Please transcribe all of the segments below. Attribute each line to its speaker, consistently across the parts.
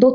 Speaker 1: 2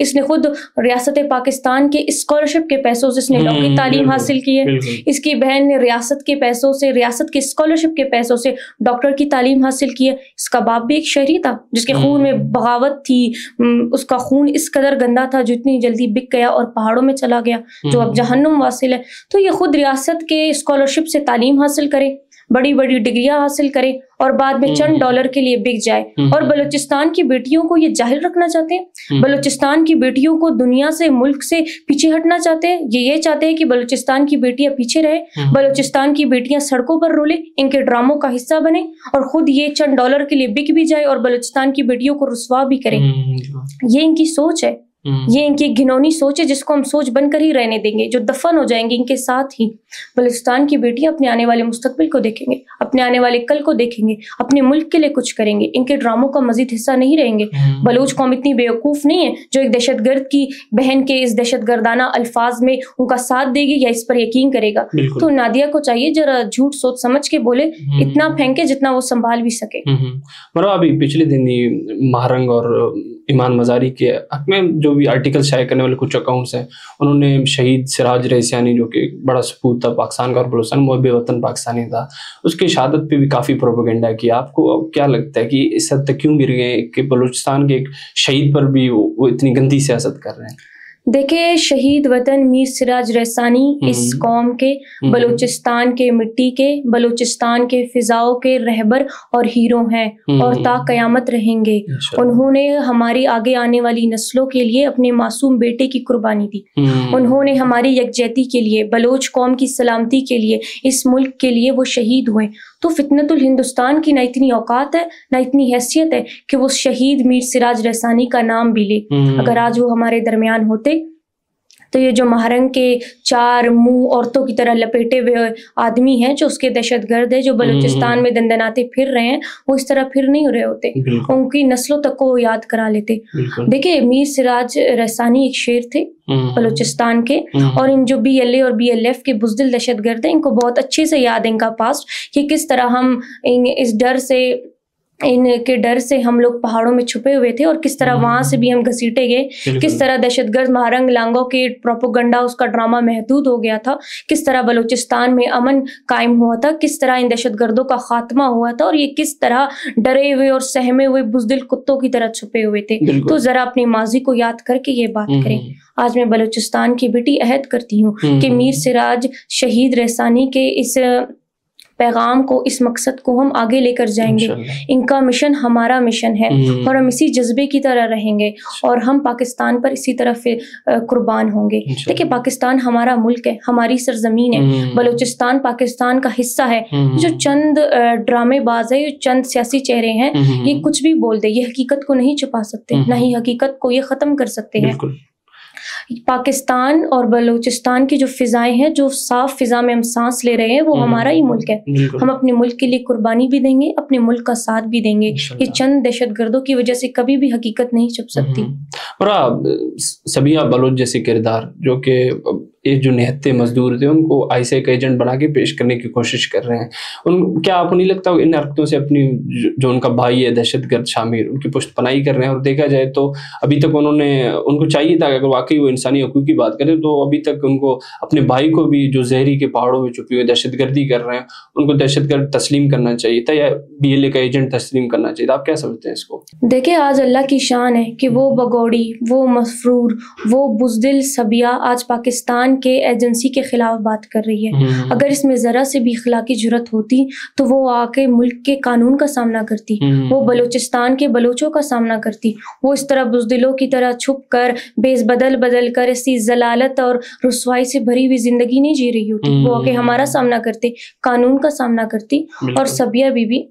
Speaker 1: اس نے خود ریاست پاکستان کے اسکالرشپ کے پیسوں سے اس نے لاء کی تعلیم حاصل کی ہے. اس کی بہن نے ریاست کے پیسوں سے, ریاست کے اسکالرشپ کے پیسوں سے ڈاکٹر کی تعلیم حاصل کی ہے. اس کا باپ بھی ایک شہری تھا جس کے خون میں بغاوت تھی. اس کا خون اس قدر گندا تھا جو اتنی جلدی بک گیا اور پہاڑوں میں چلا گیا, جو اب جہنم واصل ہے. تو یہ خود ریاست کے اسکالرشپ سے تعلیم حاصل کرے, بڑی بڑی ڈگریاں حاصل کرے اور بعد میں چند ڈالر کے لیے بک جائے. اور بلوچستان کی بیٹیوں کو یہ جاہل رکھنا چاہتے ہیں. بلوچستان کی بیٹیوں کو دنیا سے, ملک سے پیچھے ہٹنا چاہتے ہیں. یہ چاہتے ہیں کہ بلوچستان کی بیٹیاں پیچھے رہے, بلوچستان کی بیٹیاں سڑکوں پر رولے, ان کے ڈراموں کا حصہ بنے اور خود یہ چند ڈالر کے لیے بک بھی جائے اور بلوچستان کی بیٹیوں کو رسوا بھی کرے. یہ ان کی سوچ ہے, یہ ان کی گھنونی سوچ ہے جس کو ہم سوچ بن کر ہی رہنے دیں گے, جو دفن ہو جائیں گے ان کے ساتھ ہی. بلوچستان کی بیٹیاں اپنے آنے والے مستقبل کو دیکھیں گے, اپنے آنے والے کل کو دیکھیں گے, اپنے ملک کے لیے کچھ کریں گے. ان کے ڈراموں کا مزید حصہ نہیں رہیں گے. بلوچ قوم اتنی بیوقوف نہیں ہے جو ایک دہشت گرد کی بہن کے اس دہشت گردانہ الفاظ میں ان کا ساتھ دے گی یا اس پر یقین کرے گا. تو نادیہ کو چاہیے ذرا جھوٹ سوچ سمجھ کے بولے, اتنا پھینکے جتنا وہ سنبھال بھی سکے.
Speaker 2: ابھی پچھلے دن ہی مہرنگ اور ایمان مزاری کے حق میں جو بھی آرٹیکل شائع کرنے والے کچھ اکاؤنٹس ہیں, انہوں نے شہید سراج رئیسیانی جو کہ بڑا سپوت تھا پاکستان کا اور بلوچستان محب وطن پاکستانی تھا, اس کی شہادت پہ بھی کافی پروپیگنڈا کیا. آپ کو کیا لگتا ہے کہ اس حد تک کیوں گر گئے کہ بلوچستان کے ایک شہید پر بھی وہ اتنی گندی سیاست کر رہے ہیں؟
Speaker 1: دیکھیں, شہید وطن میر سراج رئیسانی اس قوم کے, بلوچستان کے مٹی کے, بلوچستان کے فضاؤں کے رہبر اور ہیرو ہیں اور تا قیامت رہیں گے. انہوں نے ہماری آگے آنے والی نسلوں کے لیے اپنے معصوم بیٹے کی قربانی دی. انہوں نے ہماری یکجہتی کے لیے, بلوچ قوم کی سلامتی کے لیے, اس ملک کے لیے وہ شہید ہوئے. تو فتنت الہندوستان کی نہ اتنی اوقات ہے نہ اتنی حیثیت ہے کہ وہ شہید میر سراج رئیسانی کا نام بھی لے. اگر آج وہ ہمارے درمیان ہوتے تو یہ جو مہرنگ کے 4 منہ عورتوں کی طرح لپیٹے ہوئے آدمی ہیں جو اس کے دہشت گرد ہے, جو بلوچستان میں دندناتے پھر رہے ہیں, وہ اس طرح پھر نہیں ہو رہے ہوتے. ان کی نسلوں تک کو یاد کرا لیتے. دیکھیں, میر سراج رئیسانی ایک شیر تھے بلوچستان کے, اور ان جو BLA اور BLF کے بزدل دہشت گرد ہیں, ان کو بہت اچھے سے یاد ہے ان کا پاسٹ, کہ کس طرح ہم اس ڈر سے, ان کے ڈر سے ہم لوگ پہاڑوں میں چھپے ہوئے تھے اور کس طرح وہاں سے بھی ہم گھسیٹے گئے, کس طرح دہشت گرد مہرنگ لانگو کے پروپوگنڈا, اس کا ڈرامہ محدود ہو گیا تھا, کس طرح بلوچستان میں امن قائم ہوا تھا, کس طرح ان دہشت گردوں کا خاتمہ ہوا تھا, اور یہ کس طرح ڈرے ہوئے اور سہمے ہوئے بزدل کتوں کی طرح چھپے ہوئے تھے. تو ذرا اپنے ماضی کو یاد کر کے یہ بات کریں. آج میں بلوچستان کی بیٹی عہد کرتی ہوں کہ میر سراج شہید رئیسانی کے اس پیغام کو, اس مقصد کو ہم آگے لے کر جائیں گے. ان کا مشن ہمارا مشن ہے اور ہم اسی جذبے کی طرح رہیں گے اور ہم پاکستان پر اسی طرح قربان ہوں گے. دیکھیں, پاکستان ہمارا ملک ہے, ہماری سرزمین ہے. بلوچستان پاکستان کا حصہ ہے. جو چند ڈرامے باز ہے, چند سیاسی چہرے ہیں, یہ کچھ بھی بول دے, یہ حقیقت کو نہیں چھپا سکتے, نہ ہی حقیقت کو یہ ختم کر سکتے ہیں. پاکستان اور بلوچستان کی جو فضائیں ہیں, جو صاف فضا میں ہم سانس لے رہے ہیں, وہ ہمارا ہی ملک ہے. ہم اپنے ملک کے لیے قربانی بھی دیں گے, اپنے ملک کا ساتھ بھی دیں گے. یہ چند دہشت گردوں کی وجہ سے کبھی بھی حقیقت نہیں چھپ سکتی.
Speaker 2: اور سبیہ بلوچ جیسے کردار جو کہ جو نہتے مزدور تھے, ان کو ایسے ایک ایجنٹ بنا کے پیش کرنے کی کوشش کر رہے ہیں. کیا آپ کو نہیں لگتا ان حرکتوں سے اپنی جو ان کا بھائی ہے دہشت گرد شامل, ان کی پشت پناہی کر رہے ہیں؟ اور دیکھا جائے تو ابھی تک ان کو چاہیے تھا کہ اگر واقعی وہ انسانی حقوق کی بات کریں تو ابھی تک ان کو اپنے بھائی کو بھی, جو زہری کے پہاڑوں میں چھپی ہوئے دہشت گردی کر رہے ہیں, ان کو دہشت گرد تسلیم کرنا چاہیے تھا یا BLA کا ایجنٹ تسلیم کرنا چاہیے تھا. آپ کیا سمجھتے ہیں اس کو؟
Speaker 1: دیکھیں, آج اللہ کی شان ہے کہ وہ بگوڑی, وہ مسرور, وہ بزدل سبیہ آج پاکستان کے ایجنسی کے خلاف بات کر رہی ہے. اگر اس میں ذرا سے بھی اخلاقی جرت ہوتی تو وہ آ کے ملک کے قانون کا سامنا کرتی, وہ بلوچستان کے بلوچوں کا سامنا کرتی. وہ اس طرح بزدلوں کی طرح چھپ کر, بیس بدل کر ایسی ضلالت اور رسوائی سے بھری ہوئی زندگی نہیں جی رہی ہوتی. وہ آ کے ہمارا سامنا کرتے, قانون کا سامنا کرتی. اور سبیہ بی بی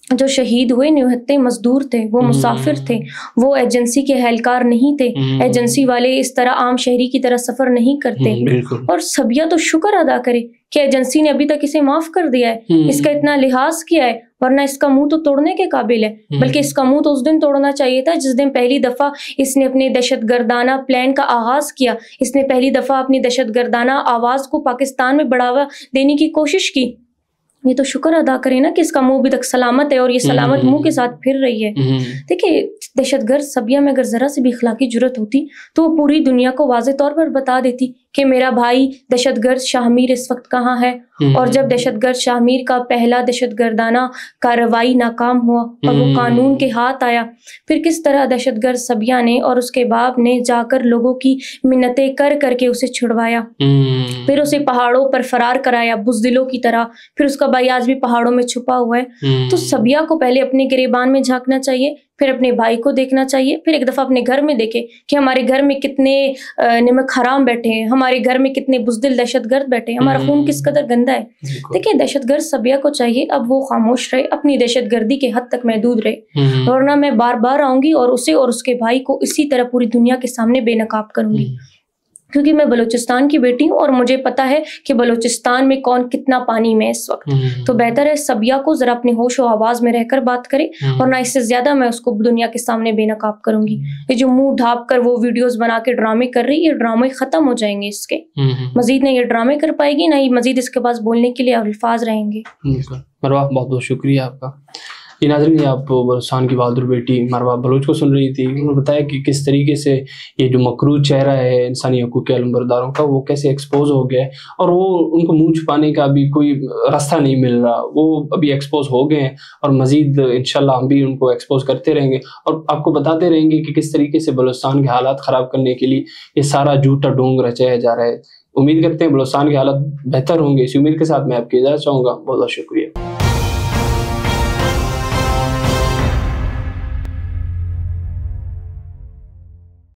Speaker 1: جو شہید ہوئے نہتے مزدور تھے, وہ مسافر تھے, وہ ایجنسی کے اہلکار نہیں تھے. ایجنسی والے اس طرح عام شہری کی طرح سفر نہیں کرتے. اور سبیہ تو شکر ادا کرے کہ ایجنسی نے ابھی تک اسے معاف کر دیا ہے, اس کا اتنا لحاظ کیا ہے, ورنہ اس کا منہ تو توڑنے کے قابل ہے. بلکہ اس کا منہ تو اس دن توڑنا چاہیے تھا جس دن پہلی دفعہ اس نے اپنے دہشت گردانہ پلان کا آغاز کیا. اس نے پہلی دفعہ اپنی دہشت گردانہ آواز کو پاکستان میں بڑھاوا دینے کی کوشش کی. یہ تو شکر ادا کرے نا کہ اس کا منہ بھی تک سلامت ہے اور یہ سلامت منہ کے ساتھ پھر رہی ہے. دیکھیے دہشت گرد صبیہ میں اگر ذرا سے بھی اخلاقی جرت ہوتی تو وہ پوری دنیا کو واضح طور پر بتا دیتی کہ میرا بھائی دہشت گرد شاہ میر اس وقت کہاں ہے. اور جب دہشت گرد شاہ میر کا پہلا دہشت گردانہ کارروائی ناکام ہوا اور وہ قانون کے ہاتھ آیا، پھر کس طرح دہشت گرد صبیہ نے اور اس کے باپ نے جا کر لوگوں کی منتیں کر کر کے اسے چھڑوایا، پھر اسے پہاڑوں پر فرار کرایا بزدلوں کی طرح. پھر اس کا بھائی آج بھی پہاڑوں میں چھپا ہوا ہے. تو صبیہ کو پہلے اپنے گریبان میں جھانکنا چاہیے، پھر اپنے بھائی کو دیکھنا چاہیے، پھر ایک دفعہ اپنے گھر میں دیکھے کہ ہمارے گھر میں کتنے نمک حرام بیٹھے ہیں، ہمارے گھر میں کتنے بزدل دہشت گرد بیٹھے ہیں، ہمارا خون کس قدر گندا ہے. دیکھیں دہشت گرد صبیہ کو چاہیے اب وہ خاموش رہے، اپنی دہشت گردی کے حد تک محدود رہے، ورنہ میں بار بار آؤں گی اور اسے اور اس کے بھائی کو اسی طرح پوری دنیا کے سامنے بے نقاب کروں گی. کیونکہ میں بلوچستان کی بیٹی ہوں اور مجھے پتا ہے کہ بلوچستان میں کون کتنا پانی میں اس وقت. تو بہتر ہے صبیہ کو ذرا اپنے ہوش و آواز میں رہ کر بات کرے، اور نہ اس سے زیادہ میں اس کو دنیا کے سامنے بے نقاب کروں گی. یہ جو منہ ڈھانپ کر وہ ویڈیوز بنا کے ڈرامے کر رہی، یہ ڈرامے ختم ہو جائیں گے. اس کے مزید نہ یہ ڈرامے کر پائے گی، نہ ہی مزید اس کے پاس بولنے کے لیے الفاظ رہیں گے.
Speaker 2: مروہ بہت بہت شکریہ آپ کا. یہ ناظرین آپ بلوچستان کی بہادر بیٹی مروہ بلوچ کو سن رہی تھی. انہوں نے بتایا کہ کس طریقے سے یہ جو مکروہ چہرہ ہے انسانی حقوق کے علمبرداروں کا وہ کیسے ایکسپوز ہو گیا ہے، اور وہ ان کو منہ چھپانے کا بھی کوئی راستہ نہیں مل رہا. وہ ابھی ایکسپوز ہو گئے ہیں اور مزید انشاءاللہ ہم بھی ان کو ایکسپوز کرتے رہیں گے اور آپ کو بتاتے رہیں گے کہ کس طریقے سے بلوچستان کے حالات خراب کرنے کے لیے یہ سارا جھوٹا ڈونگ رچایا جا رہا ہے. امید کرتے ہیں بلوچستان کے حالات بہتر ہوں گے. اسی امید کے ساتھ میں آپ کی اجازت چاہوں گا. بہت بہت شکریہ.